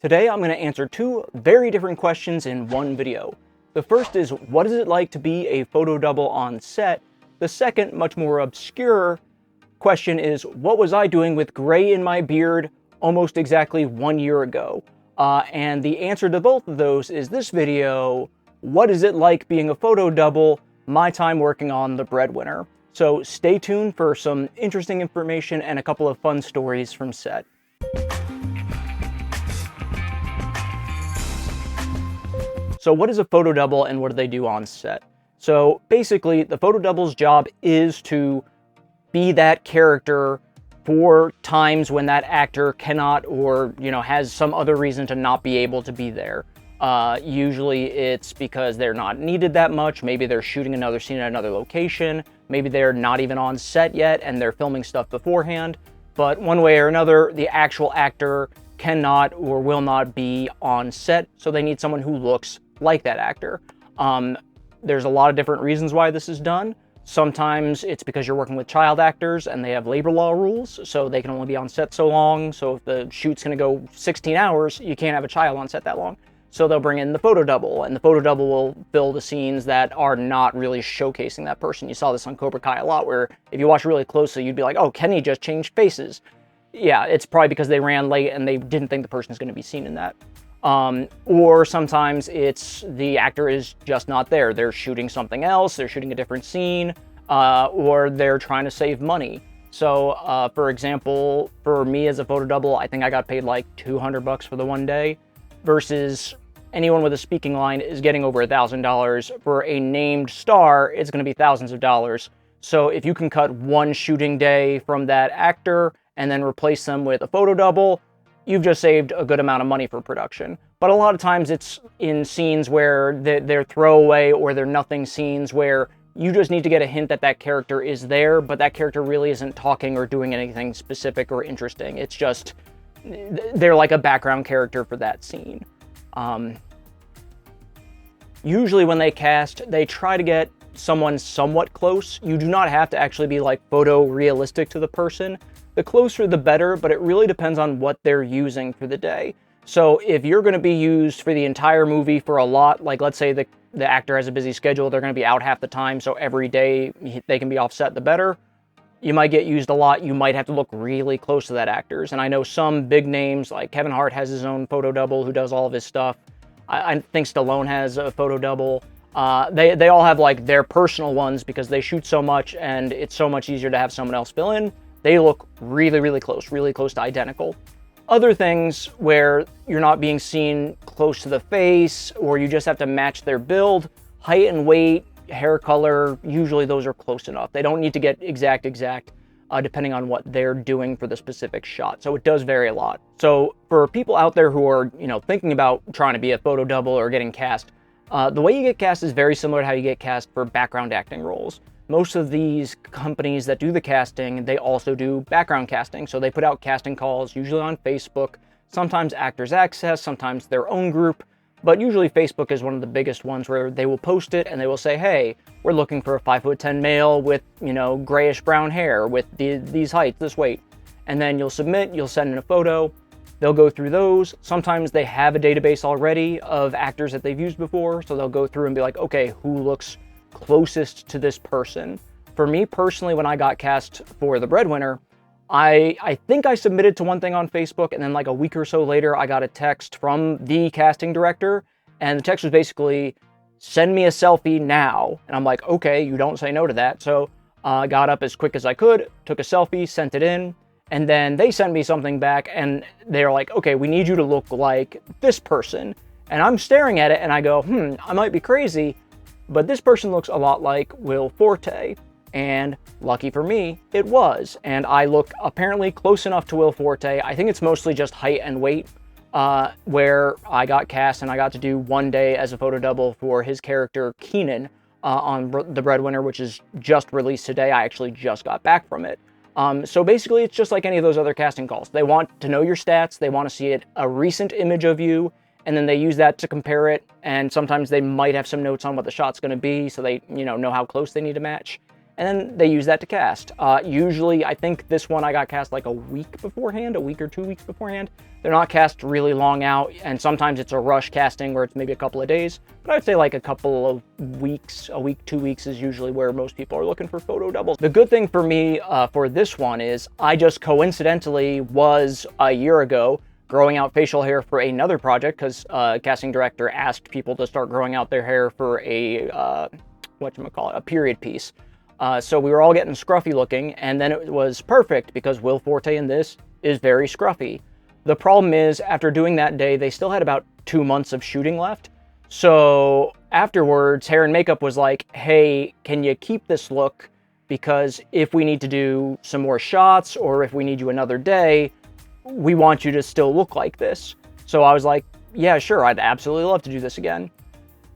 Today I'm going to answer two very different questions in one video. The first is, what is it like to be a photo double on set? The second, much more obscure question is, what was I doing with gray in my beard almost exactly 1 year ago? And the answer to both of those is this video, what is it like being a photo double, my time working on The Breadwinner. So stay tuned for some interesting information and a couple of fun stories from set. So what is a photo double and what do they do on set? So basically, the photo double's job is to be that character for times when that actor cannot or, has some other reason to not be able to be there. Usually it's because they're not needed that much. Maybe they're shooting another scene at another location. Maybe they're not even on set yet and they're filming stuff beforehand. But one way or another, the actual actor cannot or will not be on set, so they need someone who looks like that actor. There's a lot of different reasons why this is done. Sometimes it's because you're working with child actors and they have labor law rules, so they can only be on set so long. So if the shoot's gonna go 16 hours, you can't have a child on set that long. So they'll bring in the photo double, and the photo double will fill the scenes that are not really showcasing that person. You saw this on Cobra Kai a lot, where if you watch really closely, you'd be like, oh, Kenny just changed faces. Yeah, it's probably because they ran late and they didn't think the person is going to be seen in that. Or sometimes it's the actor is just not there. They're shooting something else, they're shooting a different scene, or they're trying to save money. So, for example, for me as a photo double, I think I got paid like $200 for the one day, versus anyone with a speaking line is getting over $1,000. For a named star, it's going to be thousands of dollars. So if you can cut one shooting day from that actor and then replace them with a photo double, you've just saved a good amount of money for production. But a lot of times it's in scenes where they're throwaway or they're nothing scenes where you just need to get a hint that that character is there, but that character really isn't talking or doing anything specific or interesting. It's just, they're like a background character for that scene. Usually when they cast, they try to get someone somewhat close. You do not have to actually be like photo realistic to the person. The closer the better, but it really depends on what they're using for the day. So if you're going to be used for the entire movie for a lot, like let's say the actor has a busy schedule, they're going to be out half the time, so every day they can be offset, the better. You might get used a lot. You might have to look really close to that actors. And I know some big names, like Kevin Hart has his own photo double who does all of his stuff. I think Stallone has a photo double. They all have like their personal ones because they shoot so much and it's so much easier to have someone else fill in. They look really close to identical. Other things where you're not being seen close to the face, or you just have to match their build, height and weight, hair color, usually those are close enough. They don't need to get exact, depending on what they're doing for the specific shot. So it does vary a lot. So for people out there who are, thinking about trying to be a photo double or getting cast, the way you get cast is very similar to how you get cast for background acting roles. Most of these companies that do the casting, they also do background casting. So they put out casting calls, usually on Facebook, sometimes Actors Access, sometimes their own group. But usually Facebook is one of the biggest ones where they will post it and they will say, hey, we're looking for a 5'10" male with, grayish brown hair with these heights, this weight. And then you'll submit, you'll send in a photo. They'll go through those. Sometimes they have a database already of actors that they've used before. So they'll go through and be like, okay, who looks closest to this person? For me personally, when I got cast for The Breadwinner, I think I submitted to one thing on Facebook, and then like a week or so later, I got a text from the casting director, and the text was basically, send me a selfie now. And I'm like, okay, you don't say no to that. So I got up as quick as I could, took a selfie, sent it in, and then they sent me something back, and they're like, okay, we need you to look like this person. And I'm staring at it, and I go, I might be crazy, but this person looks a lot like Will Forte. And lucky for me, it was. And I look apparently close enough to Will Forte. I think it's mostly just height and weight, where I got cast and I got to do one day as a photo double for his character Keenan on The Breadwinner, which is just released today. I actually just got back from it. So basically, it's just like any of those other casting calls. They want to know your stats. They want to see a recent image of you. And then they use that to compare it. And sometimes they might have some notes on what the shot's going to be, so they, know how close they need to match. and then they use that to cast. Usually, I think this one I got cast like a week beforehand, a week or 2 weeks beforehand. They're not cast really long out, and sometimes it's a rush casting where it's maybe a couple of days, but I'd say like a couple of weeks, a week, 2 weeks is usually where most people are looking for photo doubles. The good thing for me for this one is I just coincidentally was a year ago growing out facial hair for another project because casting director asked people to start growing out their hair for a, a period piece. So we were all getting scruffy looking, and then it was perfect because Will Forte in this is very scruffy. The problem is, after doing that day, they still had about 2 months of shooting left. So afterwards, hair and makeup was like, hey, can you keep this look? Because if we need to do some more shots, or if we need you another day, we want you to still look like this. So I was like, yeah, sure, I'd absolutely love to do this again.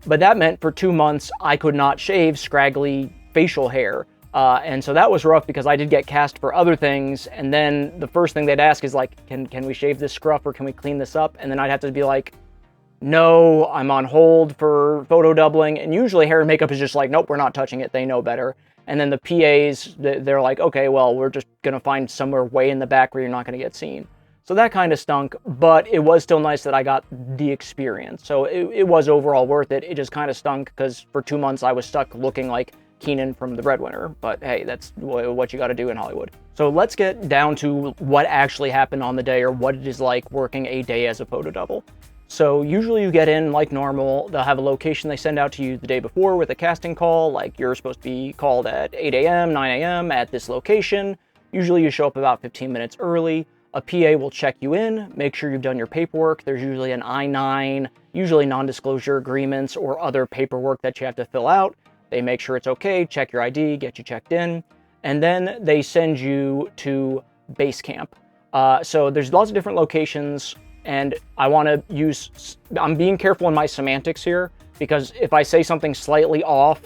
But that meant for 2 months, I could not shave scraggly facial hair. And so that was rough because I did get cast for other things. And then the first thing they'd ask is like, can we shave this scruff or can we clean this up? And then I'd have to be like, no, I'm on hold for photo doubling. And usually hair and makeup is just like, nope, we're not touching it. They know better. And then the PAs, they're like, okay, well, we're just going to find somewhere way in the back where you're not going to get seen. So that kind of stunk, but it was still nice that I got the experience. So it was overall worth it. It just kind of stunk because for 2 months I was stuck looking like Keenan from the Breadwinner. But hey, that's what you got to do in Hollywood. So let's get down to what actually happened on the day, or what it is like working a day as a photo double. So usually you get in like normal. They'll have a location they send out to you the day before with a casting call. Like you're supposed to be called at 8 a.m., 9 a.m. at this location. Usually you show up about 15 minutes early. A PA will check you in, make sure you've done your paperwork. There's usually an I-9, usually non-disclosure agreements or other paperwork that you have to fill out. They make sure it's okay, check your ID, get you checked in, and then they send you to base camp. So there's lots of different locations, and I'm being careful in my semantics here, because if I say something slightly off,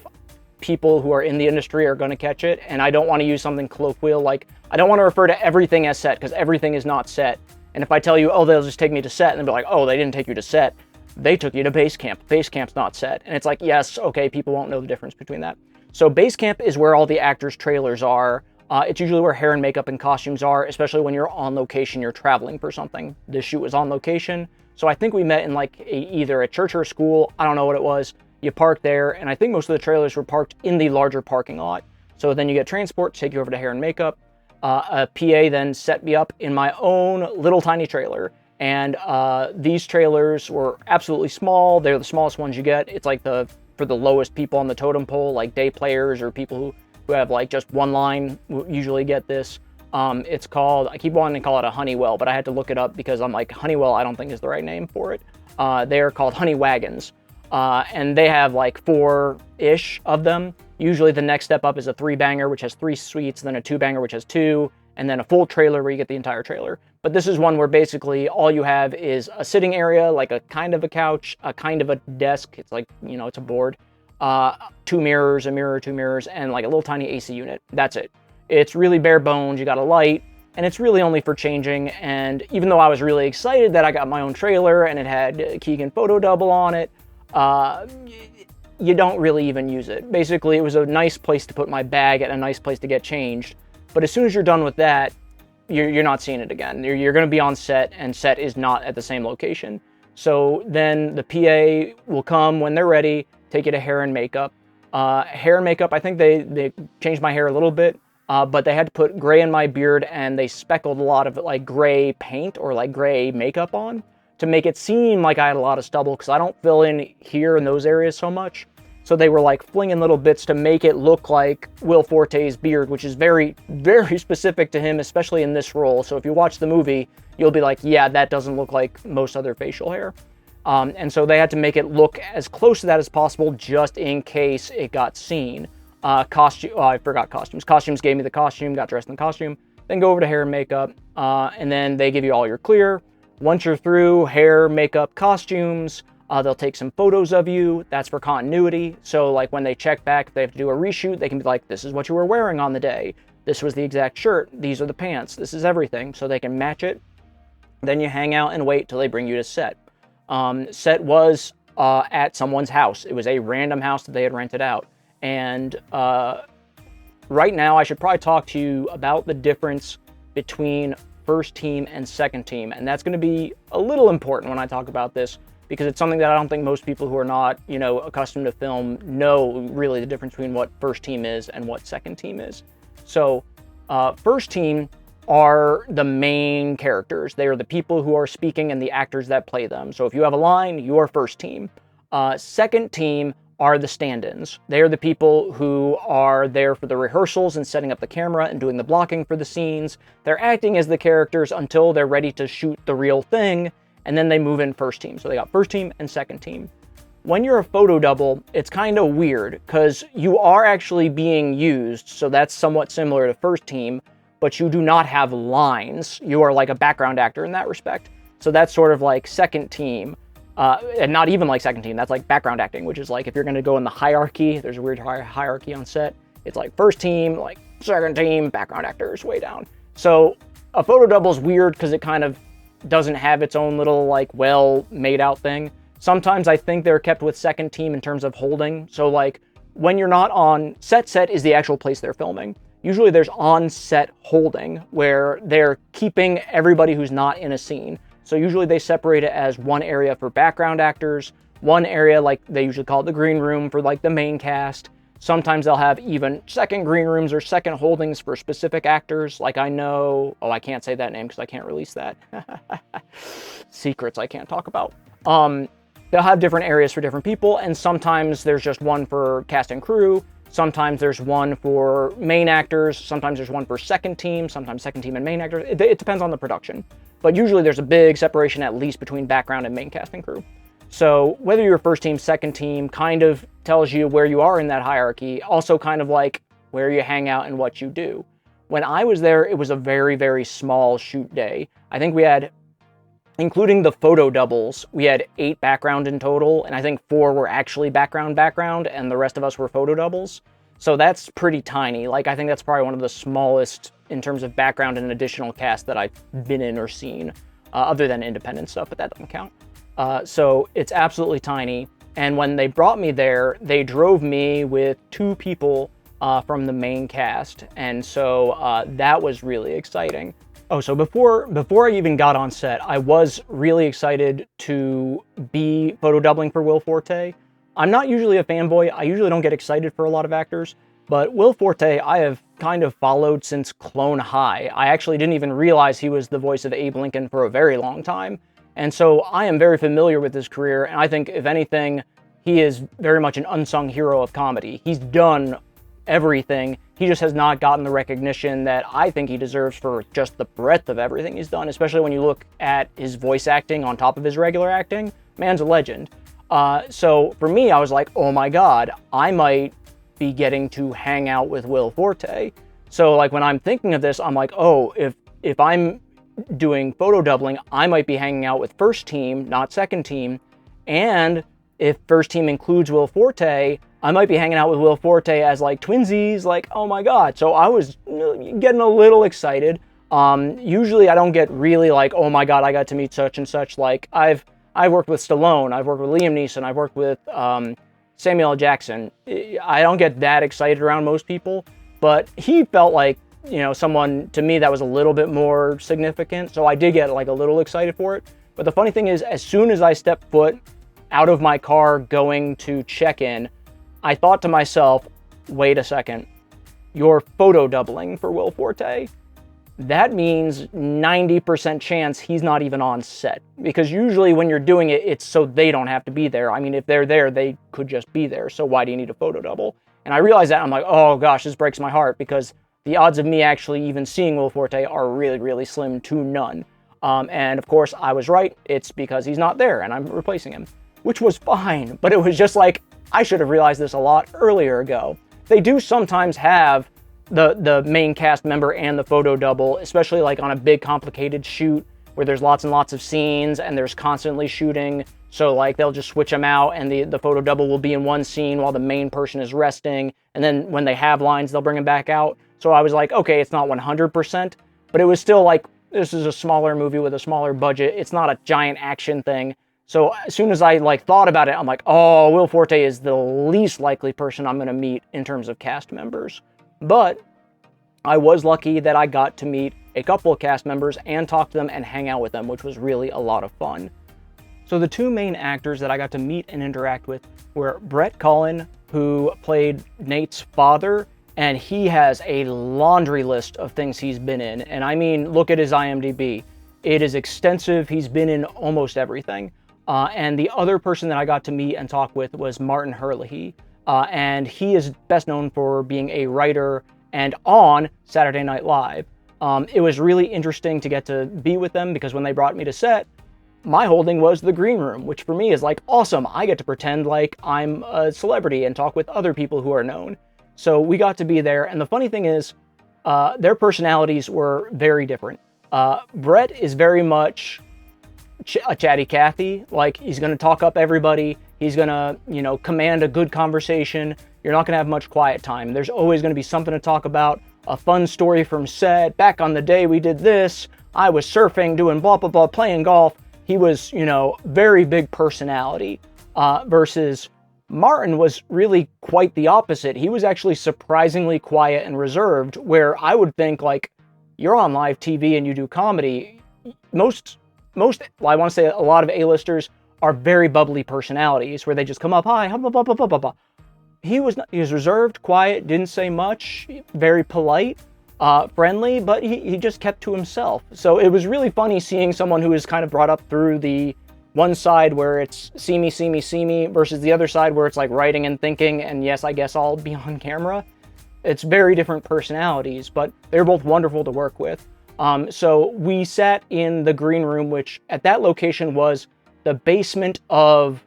people who are in the industry are going to catch it, and I don't want to use something colloquial like, I don't want to refer to everything as set, because everything is not set. And if I tell you, oh, they'll just take me to set, and they'll be like, oh, they didn't take you to set. They took you to base camp. Base camp's not set. And it's like, yes, okay, people won't know the difference between that. So base camp is where all the actors' trailers are. It's usually where hair and makeup and costumes are, especially when you're on location, you're traveling for something. This shoot was on location. So I think we met in like either a church or a school. I don't know what it was. You park there, and I think most of the trailers were parked in the larger parking lot. So then you get transport to take you over to hair and makeup. A PA then set me up in my own little tiny trailer. And these trailers were absolutely small. They're the smallest ones you get. It's like for the lowest people on the totem pole, like day players or people who have like just one line usually get this. It's called, I keep wanting to call it a Honeywell, but I had to look it up because I'm like, Honeywell I don't think is the right name for it. They're called Honey Wagons. And they have like 4-ish of them. Usually the next step up is a 3-banger, which has 3 suites, then a 2-banger, which has 2, and then a full trailer where you get the entire trailer. But this is one where basically all you have is a sitting area, like a kind of a couch, a kind of a desk. It's like, it's a board. 2 mirrors, a mirror, 2 mirrors, and like a little tiny AC unit. That's it. It's really bare bones. You got a light, and it's really only for changing. And even though I was really excited that I got my own trailer and it had Keegan photo double on it, you don't really even use it. Basically, it was a nice place to put my bag and a nice place to get changed. But as soon as you're done with that, you're not seeing it again. You're going to be on set, and set is not at the same location. So then the PA will come when they're ready, take you to hair and makeup. Hair and makeup, I think they changed my hair a little bit, but they had to put gray in my beard, and they speckled a lot of like gray paint or like gray makeup on to make it seem like I had a lot of stubble, because I don't fill in here in those areas so much. So they were like flinging little bits to make it look like Will Forte's beard, which is very, very specific to him, especially in this role. So if you watch the movie, you'll be like, yeah, that doesn't look like most other facial hair. And so they had to make it look as close to that as possible, just in case it got seen. I forgot costumes. Costumes gave me the costume, got dressed in the costume, then go over to hair and makeup, and then they give you all your clear. Once you're through hair, makeup, costumes, they'll take some photos of you. That's for continuity. So like when they check back, if they have to do a reshoot, they can be like, this is what you were wearing on the day. This was the exact shirt. These are the pants. This is everything. So they can match it. Then you hang out and wait till they bring you to set. Set was at someone's house. It was a random house that they had rented out. And right now I should probably talk to you about the difference between first team and second team. And that's going to be a little important when I talk about this, because it's something that I don't think most people who are not, accustomed to film know really the difference between what first team is and what second team is. So first team are the main characters. They are the people who are speaking and the actors that play them. So if you have a line, you are first team. Second team are the stand-ins. They are the people who are there for the rehearsals and setting up the camera and doing the blocking for the scenes. They're acting as the characters until they're ready to shoot the real thing, and then they move in first team. So they got first team and second team. When you're a photo double, it's kind of weird because you are actually being used, so that's somewhat similar to first team, but you do not have lines. You are like a background actor in that respect. So that's sort of like second team. And not even like second team, that's like background acting, which is like if you're going to go in the hierarchy, there's a weird hierarchy on set. It's like first team, like second team, background actors way down. So a photo double is weird because it kind of doesn't have its own little like well made out thing. Sometimes I think they're kept with second team in terms of holding. So like when you're not on set is the actual place they're filming. Usually there's on set holding where they're keeping everybody who's not in a scene. So usually they separate it as one area for background actors, one area, like they usually call it the green room, for like the main cast. Sometimes they'll have even second green rooms or second holdings for specific actors. Like I can't say that name because I can't release that. Secrets I can't talk about. They'll have different areas for different people, and sometimes there's just one for cast and crew. Sometimes there's one for main actors, sometimes there's one for second team, sometimes second team and main actors. It depends on the production. But usually there's a big separation at least between background and main cast and crew. So whether you're first team, second team kind of tells you where you are in that hierarchy, also kind of like where you hang out and what you do. When I was there, it was a very, very small shoot day. I think we had, including the photo doubles, we had 8 background in total, and I think 4 were actually background, and the rest of us were photo doubles. So that's pretty tiny. Like, I think that's probably one of the smallest in terms of background and additional cast that I've been in or seen, other than independent stuff, but that doesn't count. So it's absolutely tiny. And when they brought me there, they drove me with 2 people from the main cast. And so that was really exciting. Oh, so before I even got on set, I was really excited to be photo doubling for Will Forte. I'm not usually a fanboy. I usually don't get excited for a lot of actors, but Will Forte I have kind of followed since Clone High. I actually didn't even realize he was the voice of Abe Lincoln for a very long time. And so I am very familiar with his career, and I think, if anything, he is very much an unsung hero of comedy. He's done everything. He just has not gotten the recognition that I think he deserves for just the breadth of everything he's done, especially when you look at his voice acting on top of his regular acting. Man's a legend. So for me, I was like, oh my God, I might be getting to hang out with Will Forte. So like when I'm thinking of this, I'm like, oh, if I'm doing photo doubling, I might be hanging out with first team, not second team. And if first team includes Will Forte, I might be hanging out with Will Forte as like twinsies, like, oh my God. So I was getting a little excited. Usually I don't get really like, oh my God, I got to meet such and such. Like I've worked with Stallone, I've worked with Liam Neeson, I've worked with Samuel L. Jackson. I don't get that excited around most people, but he felt like, someone to me that was a little bit more significant. So I did get like a little excited for it. But the funny thing is, as soon as I stepped foot out of my car going to check in, I thought to myself, wait a second, you're photo doubling for Will Forte? That means 90% chance he's not even on set. Because usually when you're doing it, it's so they don't have to be there. I mean, if they're there, they could just be there. So why do you need a photo double? And I realized that, I'm like, oh gosh, this breaks my heart, because the odds of me actually even seeing Will Forte are really, really slim to none. And of course, I was right. It's because he's not there and I'm replacing him, which was fine. But it was just like, I should have realized this a lot earlier ago. They do sometimes have the main cast member and the photo double, especially like on a big complicated shoot where there's lots and lots of scenes and there's constantly shooting. So like they'll just switch them out and the photo double will be in one scene while the main person is resting. And then when they have lines, they'll bring them back out. So I was like, okay, it's not 100%, but it was still like, this is a smaller movie with a smaller budget. It's not a giant action thing. So as soon as I like thought about it, I'm like, oh, Will Forte is the least likely person I'm going to meet in terms of cast members. But I was lucky that I got to meet a couple of cast members and talk to them and hang out with them, which was really a lot of fun. So the two main actors that I got to meet and interact with were Brett Cullen, who played Nate's father, and he has a laundry list of things he's been in. And I mean, look at his IMDb. It is extensive. He's been in almost everything. And the other person that I got to meet and talk with was Martin Herlihy. And he is best known for being a writer and on Saturday Night Live. It was really interesting to get to be with them because when they brought me to set, my holding was the green room, which for me is like awesome. I get to pretend like I'm a celebrity and talk with other people who are known. So we got to be there. And the funny thing is, their personalities were very different. Brett is very much a chatty Cathy. Like, he's going to talk up everybody. He's going to, command a good conversation. You're not going to have much quiet time. There's always going to be something to talk about. A fun story from set. Back on the day we did this. I was surfing, doing blah, blah, blah, playing golf. He was, very big personality, versus Martin was really quite the opposite. He was actually surprisingly quiet and reserved, where I would think, like, you're on live TV and you do comedy. Most, well, I want to say a lot of A-listers are very bubbly personalities, where they just come up, hi, blah, blah, blah, blah, blah, blah. He was reserved, quiet, didn't say much, very polite. Friendly, but he just kept to himself. So it was really funny seeing someone who is kind of brought up through the one side where it's see me, see me, see me, versus the other side where it's like writing and thinking, and yes, I guess I'll be on camera. It's very different personalities, but they're both wonderful to work with. So we sat in the green room, which at that location was the basement of,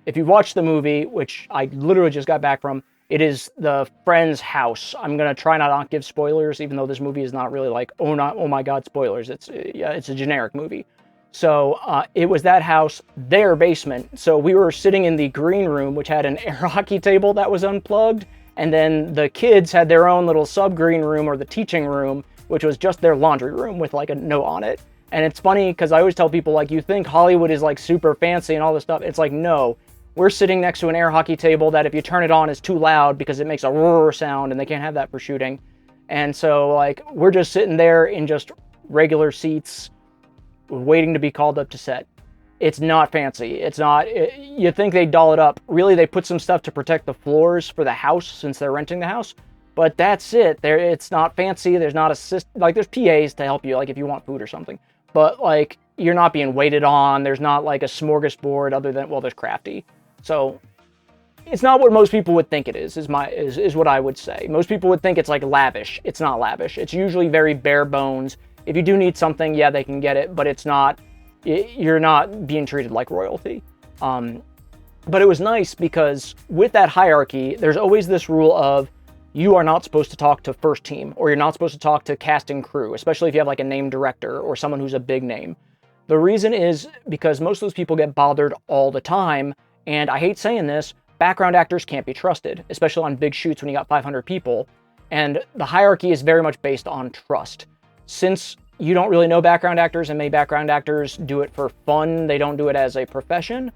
if you watched the movie, which I literally just got back from, it is the friend's house. I'm going to try not to give spoilers, even though this movie is not really like, oh my God, spoilers. It's a generic movie. So it was that house, their basement. So we were sitting in the green room, which had an air hockey table that was unplugged. And then the kids had their own little sub-green room, or the teaching room, which was just their laundry room with like a note on it. And it's funny because I always tell people, like, you think Hollywood is like super fancy and all this stuff. It's like, no. We're sitting next to an air hockey table that if you turn it on is too loud because it makes a roar sound, and they can't have that for shooting. And so, like, we're just sitting there in just regular seats waiting to be called up to set. It's not fancy. It's not, you think they doll it up. Really, they put some stuff to protect the floors for the house since they're renting the house. But that's it. It's not fancy. There's not there's PAs to help you, like, if you want food or something. But, like, you're not being waited on. There's not, like, a smorgasbord other than, well, there's Crafty. So it's not what most people would think it is what I would say. Most people would think it's like lavish. It's not lavish. It's usually very bare bones. If you do need something, yeah, they can get it, but it's not, you're not being treated like royalty. But it was nice because with that hierarchy, there's always this rule of you are not supposed to talk to first team, or you're not supposed to talk to cast and crew, especially if you have like a named director or someone who's a big name. The reason is because most of those people get bothered all the time. And I hate saying this, background actors can't be trusted, especially on big shoots when you got 500 people. And the hierarchy is very much based on trust. Since you don't really know background actors, and many background actors do it for fun, they don't do it as a profession,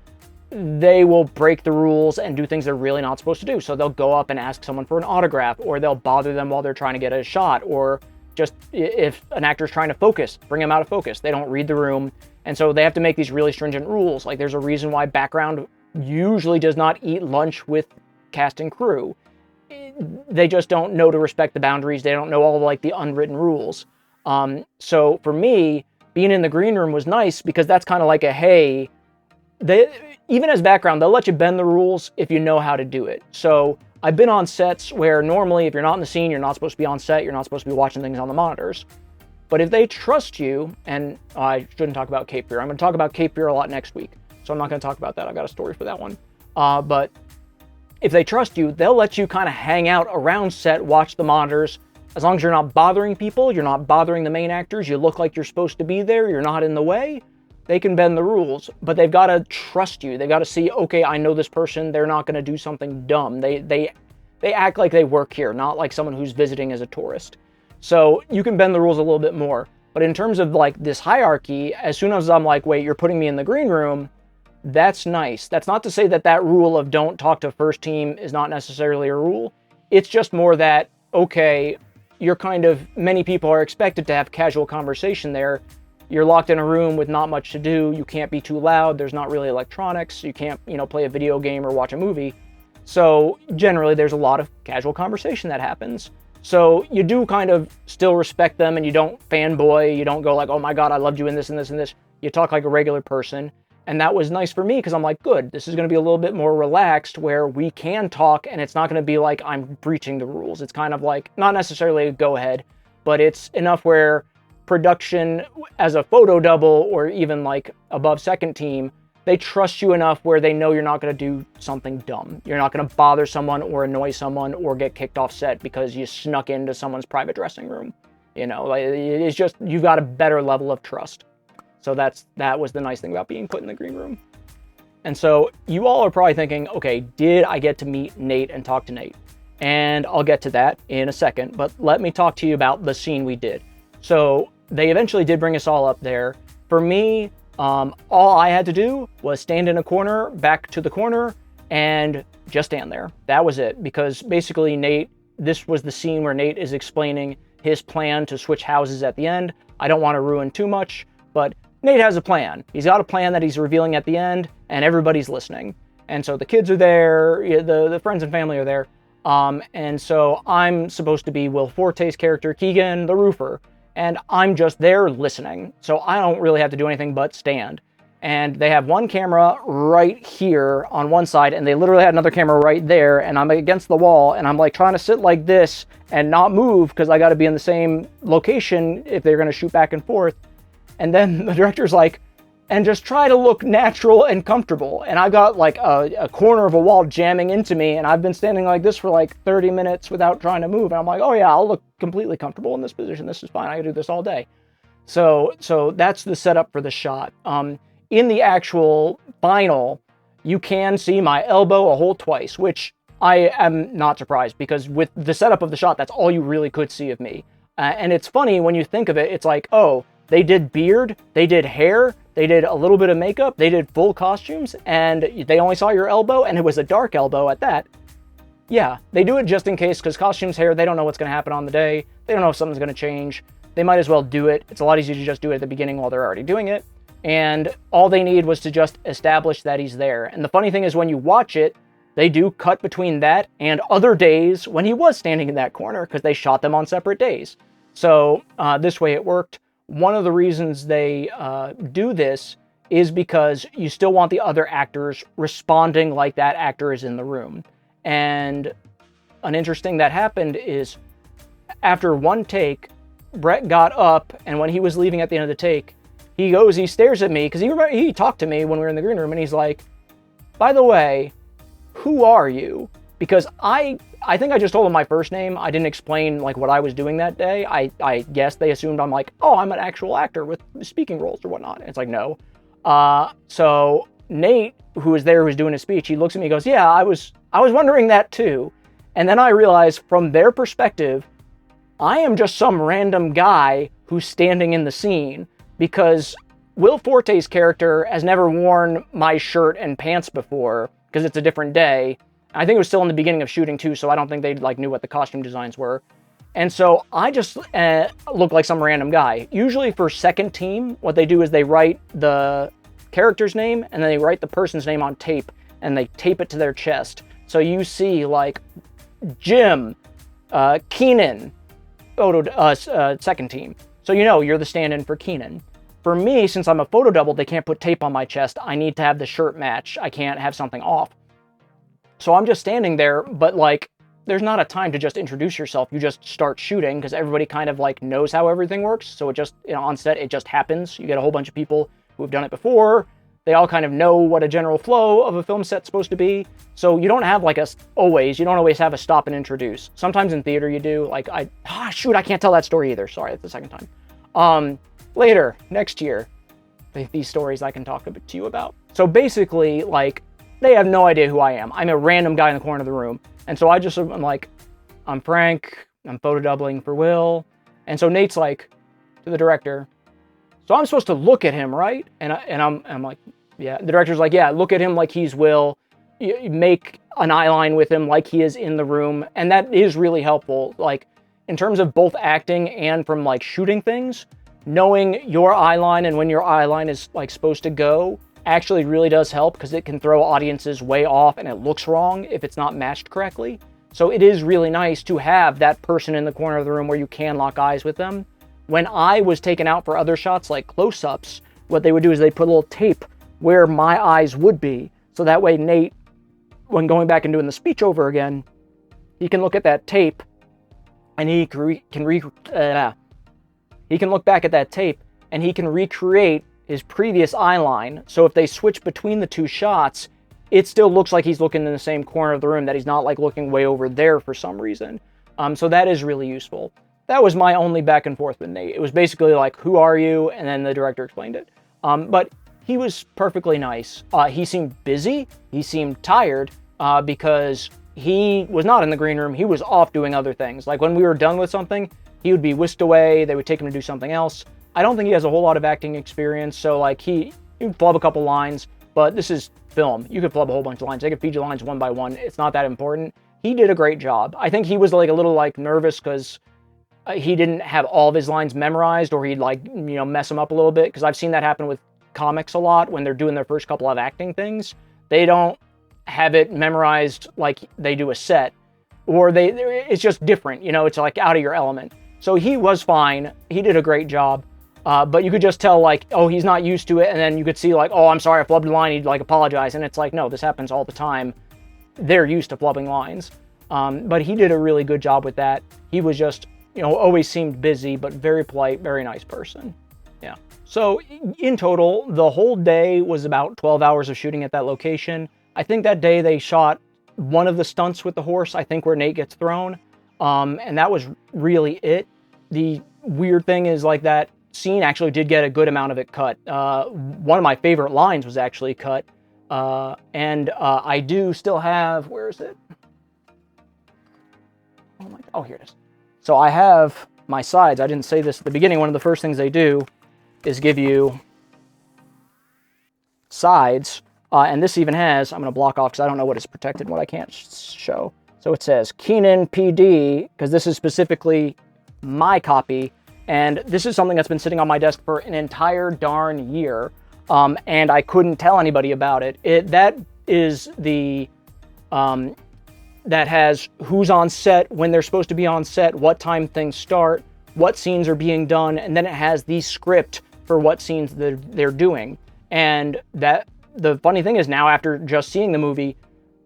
they will break the rules and do things they're really not supposed to do. So they'll go up and ask someone for an autograph, or they'll bother them while they're trying to get a shot, or just if an actor's trying to focus, bring them out of focus. They don't read the room. And so they have to make these really stringent rules. Like, there's a reason why background usually does not eat lunch with cast and crew. They just don't know to respect the boundaries. They don't know all like the unwritten rules. So for me, being in the green room was nice because that's kind of like a, hey, even as background, they'll let you bend the rules if you know how to do it. So I've been on sets where normally if you're not in the scene, you're not supposed to be on set, you're not supposed to be watching things on the monitors. But if they trust you, and I shouldn't talk about Cape Fear. I'm going to talk about Cape Fear a lot next week. So I'm not going to talk about that. I've got a story for that one. But if they trust you, they'll let you kind of hang out around set, watch the monitors. As long as you're not bothering people, you're not bothering the main actors, you look like you're supposed to be there, you're not in the way, they can bend the rules. But they've got to trust you. They've got to see, okay, I know this person. They're not going to do something dumb. They act like they work here, not like someone who's visiting as a tourist. So you can bend the rules a little bit more. But in terms of like this hierarchy, as soon as I'm like, wait, you're putting me in the green room, that's nice. That's not to say that that rule of don't talk to first team is not necessarily a rule. It's just more that okay, many people are expected to have casual conversation there. You're locked in a room with not much to do. You can't be too loud. There's not really electronics. You can't, play a video game or watch a movie. So generally there's a lot of casual conversation that happens. So you do kind of still respect them, and you don't fanboy. You don't go like, oh my God, I loved you in this and this and this. You talk like a regular person. And that was nice for me because I'm like, good, this is going to be a little bit more relaxed where we can talk, and it's not going to be like I'm breaching the rules. It's kind of like, not necessarily a go ahead, but it's enough where production as a photo double or even like above second team, they trust you enough where they know you're not going to do something dumb. You're not going to bother someone or annoy someone or get kicked off set because you snuck into someone's private dressing room. Like, it's just, you've got a better level of trust. So that was the nice thing about being put in the green room. And so you all are probably thinking, okay, did I get to meet Nate and talk to Nate? And I'll get to that in a second, but let me talk to you about the scene we did. So they eventually did bring us all up there. For me, all I had to do was stand in a corner, back to the corner, and just stand there. That was it, because basically this was the scene where Nate is explaining his plan to switch houses at the end. I don't want to ruin too much, but Nate has a plan. He's got a plan that he's revealing at the end, and everybody's listening. And so the kids are there, the friends and family are there. And so I'm supposed to be Will Forte's character, Keegan, the roofer. And I'm just there listening. So I don't really have to do anything but stand. And they have one camera right here on one side, and they literally had another camera right there, and I'm against the wall, and I'm like trying to sit like this and not move because I got to be in the same location if they're going to shoot back and forth. And then the director's like, and just try to look natural and comfortable. And I got like a corner of a wall jamming into me, and I've been standing like this for like 30 minutes without trying to move. And I'm like, oh yeah, I'll look completely comfortable in this position. This is fine. I can do this all day. So that's the setup for the shot. In the actual final, you can see my elbow a whole twice, which I am not surprised, because with the setup of the shot, that's all you really could see of me. And it's funny when you think of it, it's like, oh, they did beard, they did hair, they did a little bit of makeup, they did full costumes, and they only saw your elbow, and it was a dark elbow at that. Yeah, they do it just in case, because costumes, hair, they don't know what's going to happen on the day. They don't know if something's going to change. They might as well do it. It's a lot easier to just do it at the beginning while they're already doing it. And all they need was to just establish that he's there. And the funny thing is, when you watch it, they do cut between that and other days when he was standing in that corner, because they shot them on separate days. So this way it worked. One of the reasons they do this is because you still want the other actors responding like that actor is in the room. And an interesting that happened is, after one take, Brett got up, and when he was leaving at the end of the take, he stares at me, because he talked to me when we were in the green room, and he's like, by the way, who are you? Because I think I just told him my first name. I didn't explain like what I was doing that day. I guess they assumed I'm like, oh, I'm an actual actor with speaking roles or whatnot. And it's like, no. So Nate, who was there, who was doing his speech, he looks at me and goes, yeah, I was wondering that too. And then I realized, from their perspective, I am just some random guy who's standing in the scene, because Will Forte's character has never worn my shirt and pants before, because it's a different day. I think it was still in the beginning of shooting too, so I don't think they like knew what the costume designs were. And so I just look like some random guy. Usually for second team, what they do is they write the character's name, and then they write the person's name on tape, and they tape it to their chest. So you see like Jim, Keenan, second team. So you know you're the stand-in for Keenan. For me, since I'm a photo double, they can't put tape on my chest. I need to have the shirt match. I can't have something off. So I'm just standing there, but like, there's not a time to just introduce yourself. You just start shooting, because everybody kind of like knows how everything works. So it just, on set, it just happens. You get a whole bunch of people who have done it before. They all kind of know what a general flow of a film set's supposed to be. So you don't have like you don't always have a stop and introduce. Sometimes in theater you do. Like, I can't tell that story either. Sorry, that's the second time. Later, next year, these stories I can talk to you about. So basically, like, they have no idea who I am. I'm a random guy in the corner of the room. And so I'm like, I'm Frank, I'm photo doubling for Will. And so Nate's like, to the director, so I'm supposed to look at him, right? And I'm like, yeah. The director's like, yeah, look at him like he's Will. make an eye line with him like he is in the room, and that is really helpful. Like, in terms of both acting and from like shooting things, knowing your eye line and when your eye line is like supposed to go actually really does help, because it can throw audiences way off and it looks wrong if it's not matched correctly. So it is really nice to have that person in the corner of the room where you can lock eyes with them. When I was taken out for other shots like close-ups, what they would do is they put a little tape where my eyes would be, so that way Nate, when going back and doing the speech over again, he can look at that tape and he can look back at that tape and he can recreate his previous eye line. So if they switch between the two shots, it still looks like he's looking in the same corner of the room, that he's not like looking way over there for some reason. So that is really useful. That was my only back and forth with Nate. It was basically like, who are you? And then the director explained it. But he was perfectly nice. He seemed busy. He seemed tired because he was not in the green room. He was off doing other things. Like when we were done with something, he would be whisked away. They would take him to do something else. I don't think he has a whole lot of acting experience. So like he would flub a couple lines, but this is film. You could flub a whole bunch of lines. They could feed you lines one by one. It's not that important. He did a great job. I think he was like a little like nervous because he didn't have all of his lines memorized, or he'd like, mess them up a little bit. Because I've seen that happen with comics a lot when they're doing their first couple of acting things. They don't have it memorized like they do a set, or it's just different. It's like out of your element. So he was fine. He did a great job. But you could just tell like, oh, he's not used to it. And then you could see like, oh, I'm sorry, I flubbed a line. He'd like apologize. And it's like, no, this happens all the time. They're used to flubbing lines. But he did a really good job with that. He was just, always seemed busy, but very polite, very nice person. Yeah. So in total, the whole day was about 12 hours of shooting at that location. I think that day they shot one of the stunts with the horse, I think where Nate gets thrown. And that was really it. The weird thing is like that scene actually did get a good amount of it cut. One of my favorite lines was actually cut. And I do still have, where is it? Oh, here it is. So I have my sides. I didn't say this at the beginning. One of the first things they do is give you sides. And this even has, I'm going to block off because I don't know what is protected and what I can't show. So it says Keenan PD, because this is specifically my copy. And this is something that's been sitting on my desk for an entire darn year. And I couldn't tell anybody about it. That is the, that has who's on set, when they're supposed to be on set, what time things start, what scenes are being done, and then it has the script for what scenes they're doing. And the funny thing is now, after just seeing the movie,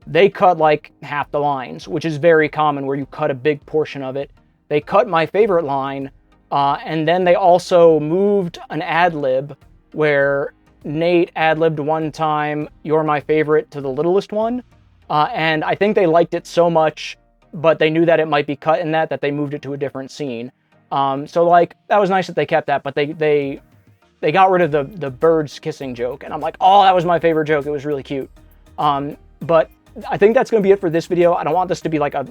they cut like half the lines, which is very common where you cut a big portion of it. They cut my favorite line, and then they also moved an ad-lib where Nate ad-libbed one time, "You're my favorite," to the littlest one. And I think they liked it so much, but they knew that it might be cut in that they moved it to a different scene. So like, that was nice that they kept that, but they got rid of the birds kissing joke. And I'm like, oh, that was my favorite joke. It was really cute. But I think that's going to be it for this video. I don't want this to be like a,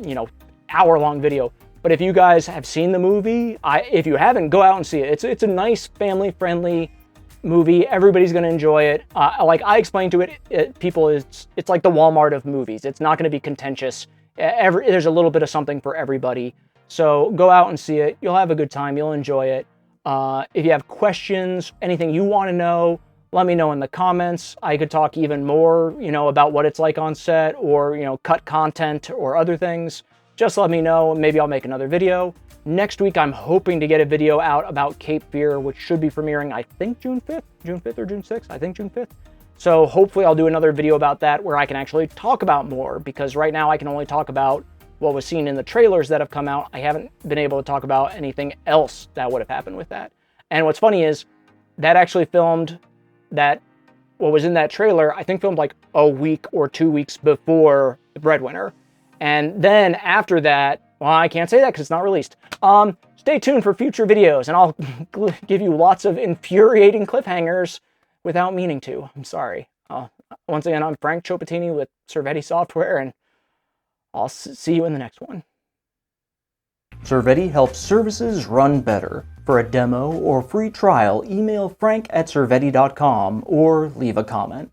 hour-long video. But if you guys have seen the movie, if you haven't, go out and see it. It's a nice, family-friendly movie. Everybody's going to enjoy it. Like I explained to people, it's like the Walmart of movies. It's not going to be contentious. There's a little bit of something for everybody. So go out and see it. You'll have a good time. You'll enjoy it. If you have questions, anything you want to know, let me know in the comments. I could talk even more, about what it's like on set, or, cut content or other things. Just let me know. Maybe I'll make another video. Next week, I'm hoping to get a video out about Cape Fear, which should be premiering, I think, June 5th? June 5th or June 6th? I think June 5th. So hopefully I'll do another video about that where I can actually talk about more, because right now I can only talk about what was seen in the trailers that have come out. I haven't been able to talk about anything else that would have happened with that. And what's funny is that actually filmed what was in that trailer, I think filmed like a week or 2 weeks before the Breadwinner. And then after that, well, I can't say that because it's not released. Stay tuned for future videos, and I'll give you lots of infuriating cliffhangers without meaning to. I'm sorry. Once again, I'm Frank Chopatini with Servetti Software, and I'll see you in the next one. Servetti helps services run better. For a demo or free trial, email frank@servetti.com or leave a comment.